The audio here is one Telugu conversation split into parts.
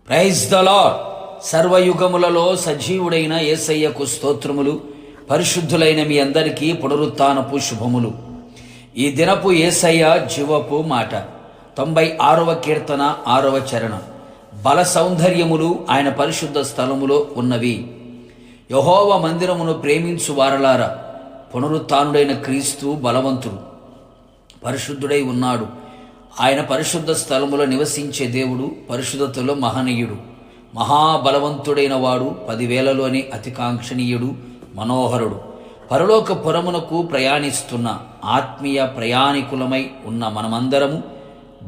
Praise the lord. సర్వయుగములలో సజీవుడైన యేసయ్యకు స్తోత్రములు. పరిశుద్ధులైన మీ అందరికీ పునరుత్థానపు శుభములు. ఈ దినపు యేసయ్య జీవపు మాట. 96వ కీర్తన 6వ చరణం. బల సౌందర్యములు ఆయన పరిశుద్ధ స్థలములో ఉన్నవి. యెహోవా మందిరమును ప్రేమించు వారలారా, పునరుత్థానుడైన క్రీస్తు బలవంతుడు, పరిశుద్ధుడై ఉన్నాడు. ఆయన పరిశుద్ధ స్థలములో నివసించే దేవుడు, పరిశుద్ధతలో మహనీయుడు, మహాబలవంతుడైన వాడు, 10,000లోని అతికాంక్షణీయుడు, మనోహరుడు. పరలోక పురమునకు ప్రయాణిస్తున్న ఆత్మీయ ప్రయాణికులమై ఉన్న మనమందరము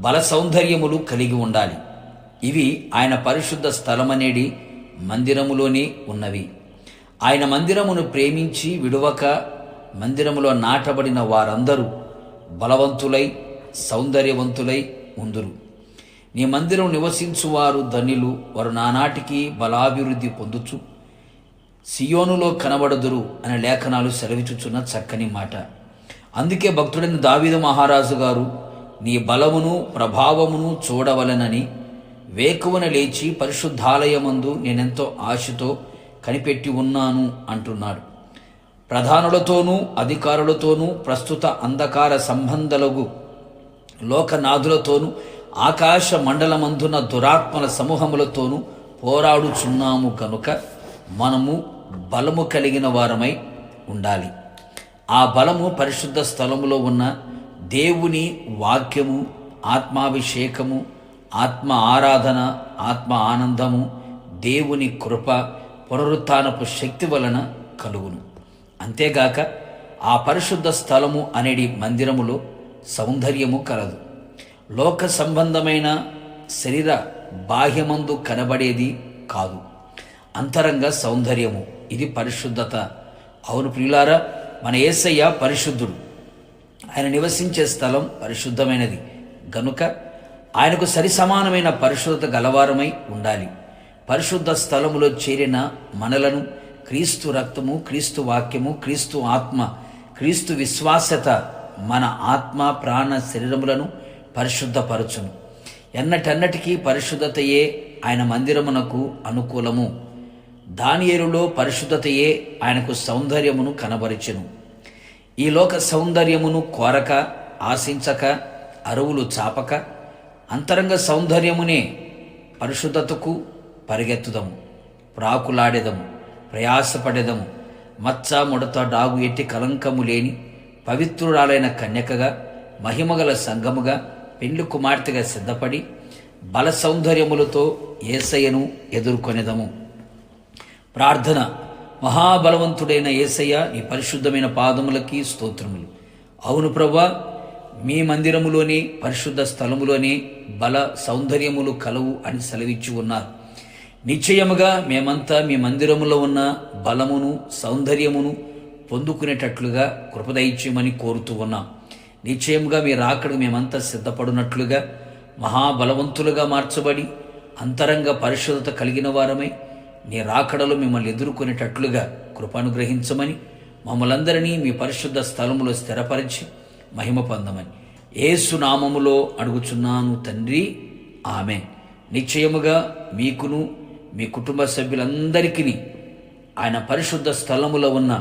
బల సౌందర్యములు కలిగి ఉండాలి. ఇవి ఆయన పరిశుద్ధ స్థలమనేది మందిరములోనే ఉన్నవి. ఆయన మందిరమును ప్రేమించి విడువక మందిరములో నాటబడిన వారందరూ బలవంతులై సౌందర్యవంతులై ఉందురు. నీ మందిరం నివసించువారు ధన్యులు, వారు నానాటికి బలాభివృద్ధి పొందుచు సియోనులో కనబడదురు అనే లేఖనాలు సెలవిచుచున్న చక్కని మాట. అందుకే భక్తుడైన దావీదు మహారాజు గారు, నీ బలమును ప్రభావమును చూడవలెనని వేకువన లేచి పరిశుద్ధాలయమందు నేనెంతో ఆశతో కనిపెట్టి ఉన్నాను అంటున్నాడు. ప్రధానులతోనూ అధికారులతోనూ ప్రస్తుత అంధకార సంబంధులకు లోకనాథులతోనూ ఆకాశ మండలమందున దురాత్మల సమూహములతోనూ పోరాడుచున్నాము కనుక మనము బలము కలిగిన వారమై ఉండాలి. ఆ బలము పరిశుద్ధ స్థలములో ఉన్న దేవుని వాక్యము, ఆత్మాభిషేకము, ఆత్మ ఆరాధన, ఆత్మ ఆనందము, దేవుని కృప, పునరుత్థానపు శక్తి వలన కలుగును. అంతేగాక ఆ పరిశుద్ధ స్థలము అనేది మందిరములో సౌందర్యము కలదు. లోక సంబంధమైన శరీర బాహ్యమందు కనబడేది కాదు. అంతరంగ సౌందర్యము, ఇది పరిశుద్ధత. అవును ప్రియులారా, మన యేసయ్య పరిశుద్ధుడు. ఆయన నివసించే స్థలం పరిశుద్ధమైనది గనుక ఆయనకు సరిసమానమైన పరిశుద్ధత గలవారమై ఉండాలి. పరిశుద్ధ స్థలములో చేరిన మనలను క్రీస్తు రక్తము, క్రీస్తు వాక్యము, క్రీస్తు ఆత్మ, క్రీస్తు విశ్వాసత మన ఆత్మ ప్రాణ శరీరములను పరిశుద్ధపరచును. ఎన్నటన్నటికీ పరిశుద్ధతయే ఆయన మందిరమునకు అనుకూలము. దానియేలులో పరిశుద్ధతయే ఆయనకు సౌందర్యమును కనబరిచెను. ఈ లోక సౌందర్యమును కోరక, ఆశించక, అరువులు చాపక అంతరంగ సౌందర్యమునే పరిశుద్ధతకు పరిగెత్తుదము, ప్రాకులాడెదము, ప్రయాసపడెదము. మచ్చ ముడత డాగు ఎట్టి కలంకము లేని పవిత్రురాలైన కన్యకగా, మహిమగల సంఘముగా, పెండ్లి కుమార్తెగా సిద్ధపడి బల సౌందర్యములతో యేసయ్యను ఎదుర్కొనేదము. ప్రార్థన. మహాబలవంతుడైన యేసయ్య, నీ పరిశుద్ధమైన పాదములకి స్తోత్రములు. అవును ప్రభువా, మీ మందిరములోనే, పరిశుద్ధ స్థలములోనే బల సౌందర్యములు కలవు అని సెలవిచ్చి ఉన్నారు. నిశ్చయముగా మేమంతా మీ మందిరములో ఉన్న బలమును సౌందర్యమును పొందుకునేటట్లుగా కృపదయిత్యమని కోరుతూ ఉన్నాం. నిశ్చయముగా మీ రాకడకు మేమంతా సిద్ధపడినట్లుగా మహాబలవంతులుగా మార్చబడి అంతరంగ పరిశుద్ధత కలిగిన వారమై నీ రాకడలో మిమ్మల్ని ఎదుర్కొనేటట్లుగా కృపానుగ్రహించమని, మమ్మలందరినీ మీ పరిశుద్ధ స్థలములో స్థిరపరిచి మహిమ పొందమని యేసు నామములో అడుగుచున్నాను తండ్రి, ఆమేన్. నిశ్చయముగా మీకును మీ కుటుంబ సభ్యులందరికీ ఆయన పరిశుద్ధ స్థలములో ఉన్న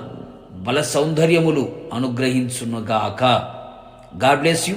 బల సౌందర్యములు అనుగ్రహించునుగాక. God bless you.